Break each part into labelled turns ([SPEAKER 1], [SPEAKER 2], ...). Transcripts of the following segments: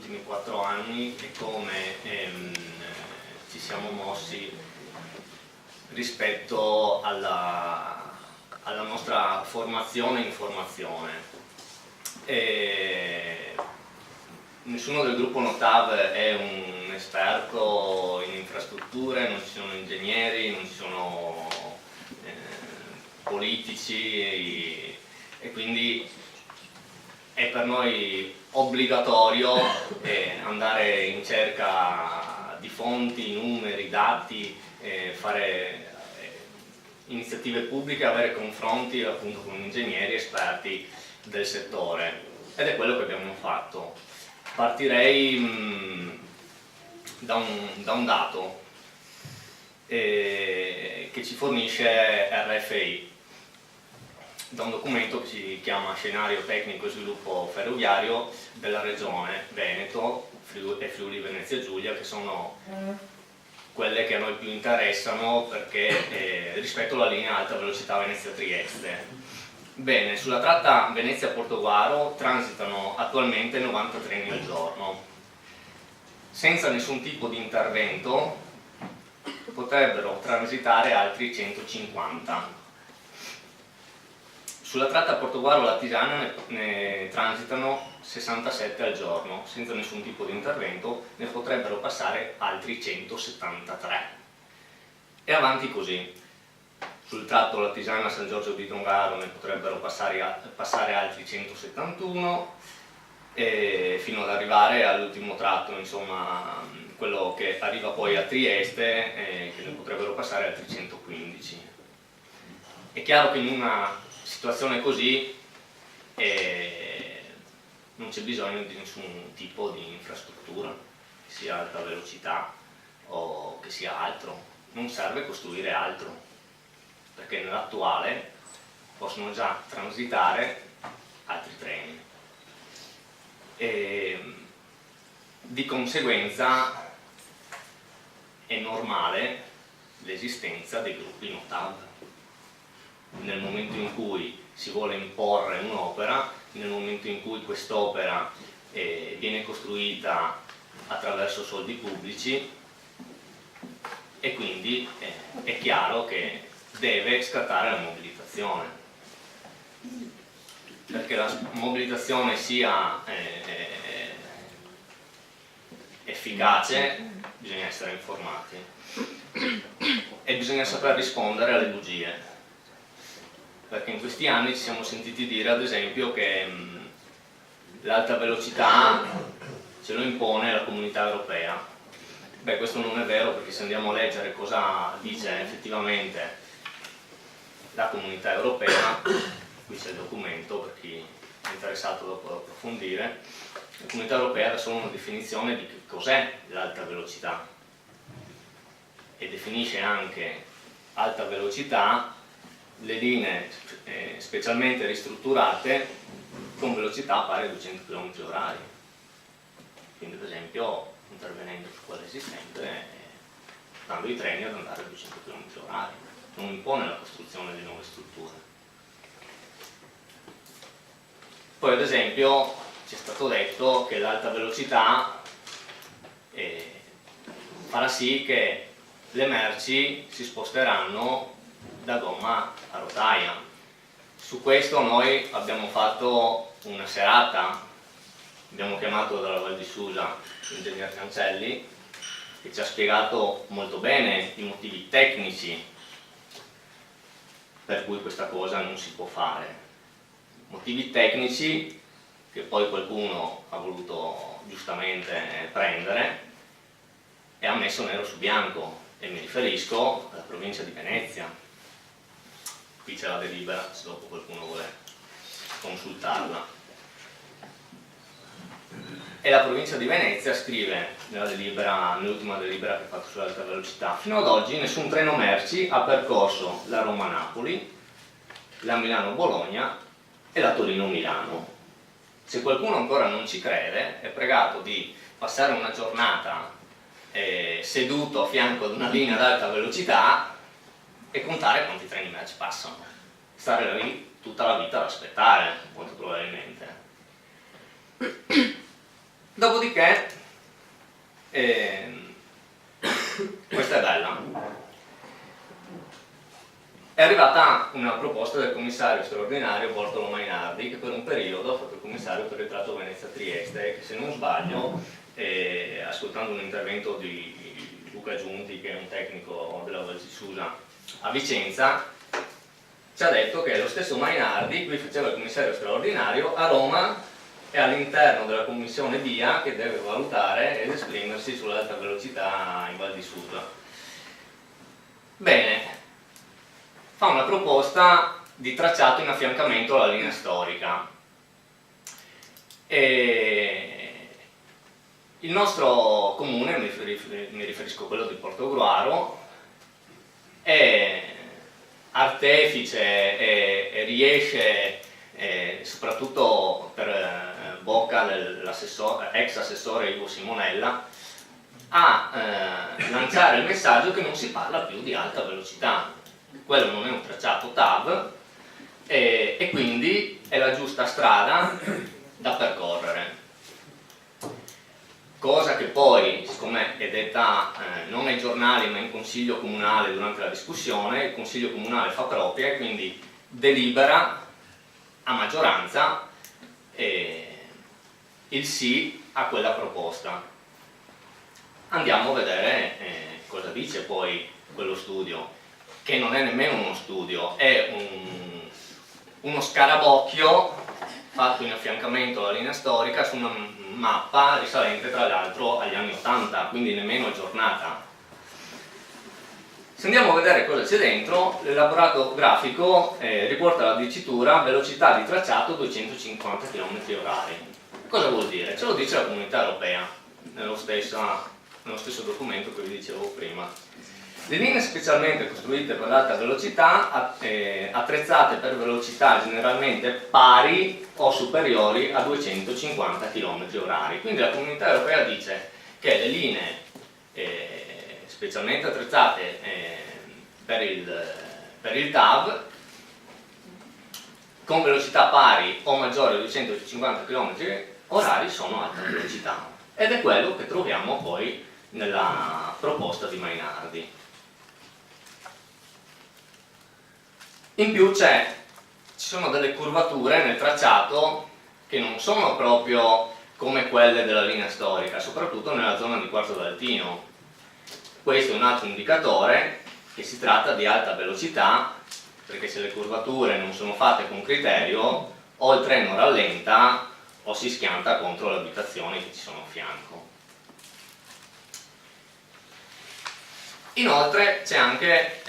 [SPEAKER 1] ultimi 4 anni e come ci siamo mossi rispetto alla nostra formazione e informazione. Nessuno del gruppo Notav è un esperto in infrastrutture, non ci sono ingegneri, non ci sono politici e quindi è per noi obbligatorio andare in cerca di fonti, numeri, dati, fare iniziative pubbliche, avere confronti appunto con ingegneri esperti del settore, ed è quello che abbiamo fatto. Partirei da un dato che ci fornisce RFI, da un documento che si chiama Scenario Tecnico e Sviluppo Ferroviario della Regione Veneto e Friuli Venezia Giulia, che sono quelle che a noi più interessano perché rispetto alla linea alta velocità Venezia-Trieste. Bene, sulla tratta Venezia-Portogruaro transitano attualmente 90 treni al giorno. Senza nessun tipo di intervento potrebbero transitare altri 150. Sulla tratta Portogruaro-Latisana ne transitano 67 al giorno, senza nessun tipo di intervento ne potrebbero passare altri 173. E avanti così. Sul tratto Latisana-San Giorgio di Dongaro ne potrebbero passare altri 171, fino ad arrivare all'ultimo tratto, insomma, quello che arriva poi a Trieste, che ne potrebbero passare altri 115. È chiaro che in una situazione così non c'è bisogno di nessun tipo di infrastruttura, che sia alta velocità o che sia altro, non serve costruire altro, perché nell'attuale possono già transitare altri treni. E di conseguenza è normale l'esistenza dei gruppi Notav. Nel momento in cui si vuole imporre un'opera, nel momento in cui quest'opera viene costruita attraverso soldi pubblici, e quindi è chiaro che deve scattare la mobilitazione. Perché la mobilitazione sia efficace bisogna essere informati e bisogna saper rispondere alle bugie. Perché in questi anni ci siamo sentiti dire ad esempio che l'alta velocità ce lo impone la Comunità Europea. Beh, questo non è vero, perché se andiamo a leggere cosa dice effettivamente la Comunità Europea, qui c'è il documento per chi è interessato dopo ad approfondire, la Comunità Europea dà solo una definizione di che cos'è l'alta velocità e definisce anche alta velocità le linee specialmente ristrutturate con velocità pari a 200 km/h. Quindi ad esempio intervenendo su quella esistente, dando i treni ad andare a 200 km/h, non impone la costruzione di nuove strutture. Poi ad esempio ci è stato detto che l'alta velocità farà sì che le merci si sposteranno da gomma a rotaia. Su questo noi abbiamo fatto una serata, abbiamo chiamato dalla Val di Susa l'ingegner Cancelli, che ci ha spiegato molto bene i motivi tecnici per cui questa cosa non si può fare. Motivi tecnici che poi qualcuno ha voluto giustamente prendere e ha messo nero su bianco, e mi riferisco alla provincia di Venezia. Qui c'è la delibera, se dopo qualcuno vuole consultarla. E la provincia di Venezia scrive nell'ultima delibera che ha fatto sull'alta velocità: fino ad oggi nessun treno merci ha percorso la Roma-Napoli, la Milano-Bologna e la Torino-Milano. Se qualcuno ancora non ci crede, è pregato di passare una giornata seduto a fianco ad una linea ad alta velocità e contare quanti treni merci passano. Stare lì tutta la vita ad aspettare, molto probabilmente. Dopodiché, questa è bella. È arrivata una proposta del commissario straordinario Bortolo Mainardi, che per un periodo ha fatto il commissario per il tratto Venezia-Trieste, che se non sbaglio, ascoltando un intervento di Luca Giunti, che è un tecnico della Val di Susa a Vicenza, ci ha detto che lo stesso Mainardi qui faceva il commissario straordinario a Roma e all'interno della commissione DIA che deve valutare ed esprimersi sull'alta velocità in Val di Susa. Bene, fa una proposta di tracciato in affiancamento alla linea storica. E il nostro comune, mi riferisco a quello di Portogruaro, è artefice e riesce, soprattutto per bocca dell'ex assessore Ivo Simonella, a lanciare il messaggio che non si parla più di alta velocità. Quello non è un tracciato TAV e quindi è la giusta strada da percorrere. Cosa che poi, siccome è detta non ai giornali ma in consiglio comunale durante la discussione, il consiglio comunale fa propria e quindi delibera a maggioranza il sì a quella proposta. Andiamo a vedere cosa dice poi quello studio, che non è nemmeno uno studio, è uno scarabocchio fatto in affiancamento alla linea storica su una mappa risalente tra l'altro agli anni 80, quindi nemmeno aggiornata. Se andiamo a vedere cosa c'è dentro, l'elaborato grafico riporta la dicitura velocità di tracciato 250 km/h. Cosa vuol dire? Ce lo dice la Comunità Europea nello stesso documento che vi dicevo prima. Le linee specialmente costruite per l'alta velocità, attrezzate per velocità generalmente pari o superiori a 250 km/h. Quindi la Comunità Europea dice che le linee specialmente attrezzate per il TAV con velocità pari o maggiore a 250 km/h sono alta velocità. Ed è quello che troviamo poi nella proposta di Mainardi. In più ci sono delle curvature nel tracciato che non sono proprio come quelle della linea storica, soprattutto nella zona di Quarto d'Altino. Questo è un altro indicatore che si tratta di alta velocità, perché se le curvature non sono fatte con criterio, o il treno rallenta o si schianta contro le abitazioni che ci sono a fianco. Inoltre c'è anche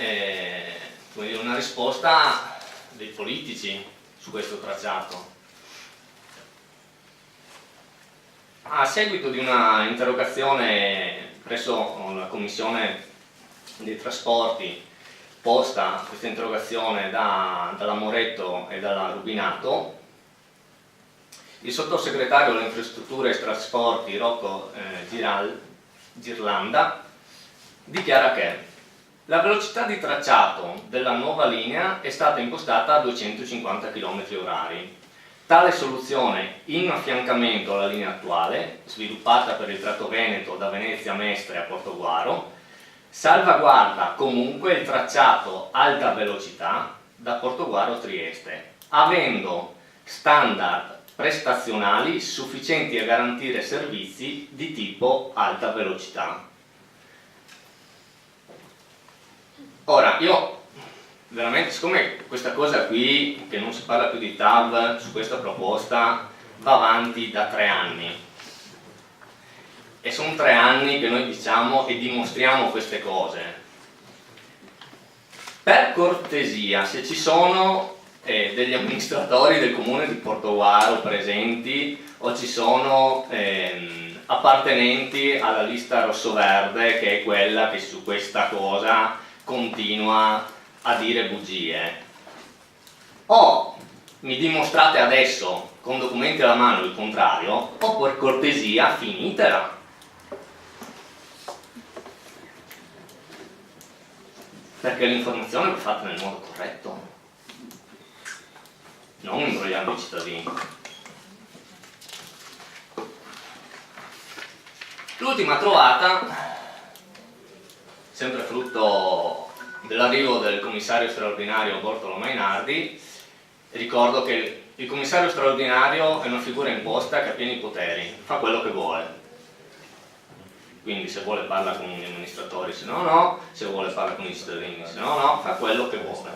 [SPEAKER 1] una risposta dei politici su questo tracciato. A seguito di una interrogazione presso la Commissione dei Trasporti, posta questa interrogazione dalla Moretto e dalla Rubinato, il sottosegretario alle infrastrutture e trasporti Rocco Girlanda dichiara che la velocità di tracciato della nuova linea è stata impostata a 250 km/h. Tale soluzione, in affiancamento alla linea attuale, sviluppata per il tratto Veneto da Venezia a Mestre a Portogruaro, salvaguarda comunque il tracciato alta velocità da Portogruaro a Trieste, avendo standard prestazionali sufficienti a garantire servizi di tipo alta velocità. Ora, io veramente, siccome questa cosa qui, che non si parla più di TAV su questa proposta, va avanti da 3 anni, e sono 3 anni che noi diciamo e dimostriamo queste cose, per cortesia, se ci sono degli amministratori del comune di Portogruaro presenti o ci sono appartenenti alla lista rossoverde, che è quella che su questa cosa continua a dire bugie, o mi dimostrate adesso con documenti alla mano il contrario, o per cortesia finitela. Perché l'informazione va fatta nel modo corretto, non imbrogliando i cittadini. L'ultima trovata, sempre frutto dell'arrivo del commissario straordinario Bortolo Mainardi, ricordo che il commissario straordinario è una figura imposta che ha pieni poteri, fa quello che vuole. Quindi se vuole parla con gli amministratori, se no no, se vuole parla con i cittadini, se no no, fa quello che vuole.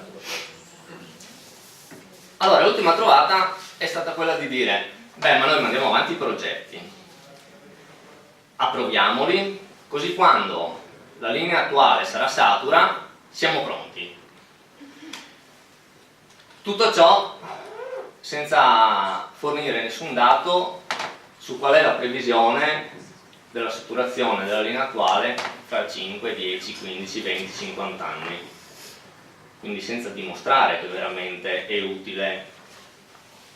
[SPEAKER 1] Allora l'ultima trovata è stata quella di dire, beh, ma noi mandiamo avanti i progetti, approviamoli, così quando la linea attuale sarà satura siamo pronti. Tutto ciò senza fornire nessun dato su qual è la previsione della saturazione della linea attuale fra 5, 10, 15, 20, 50 anni. Quindi senza dimostrare che veramente è utile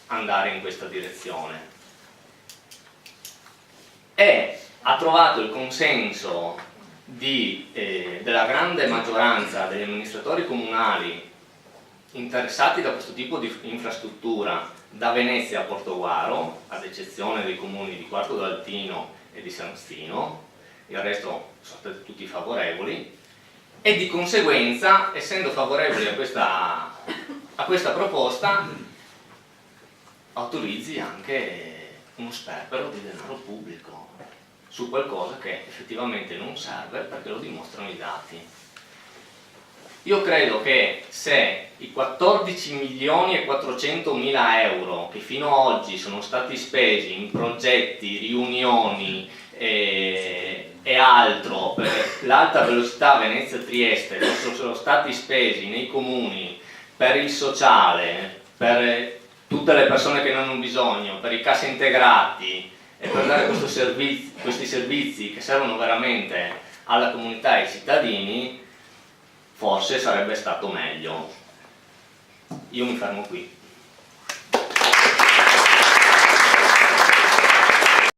[SPEAKER 1] andare in questa direzione. E ha trovato il consenso della grande maggioranza degli amministratori comunali interessati da questo tipo di infrastruttura da Venezia a Portogruaro, ad eccezione dei comuni di Quarto d'Altino e di Sanzino, il resto sono stati tutti favorevoli, e di conseguenza, essendo favorevoli a questa proposta, autorizzi anche uno sperpero di denaro pubblico su qualcosa che effettivamente non serve perché lo dimostrano i dati. Io credo che se i 14 milioni e 400 mila euro che fino ad oggi sono stati spesi in progetti, riunioni e altro per l'alta velocità Venezia-Trieste sono stati spesi nei comuni per il sociale, per tutte le persone che non hanno bisogno, per i cassa integrati e per dare questi servizi che servono veramente alla comunità e ai cittadini, forse sarebbe stato meglio. Io mi fermo qui.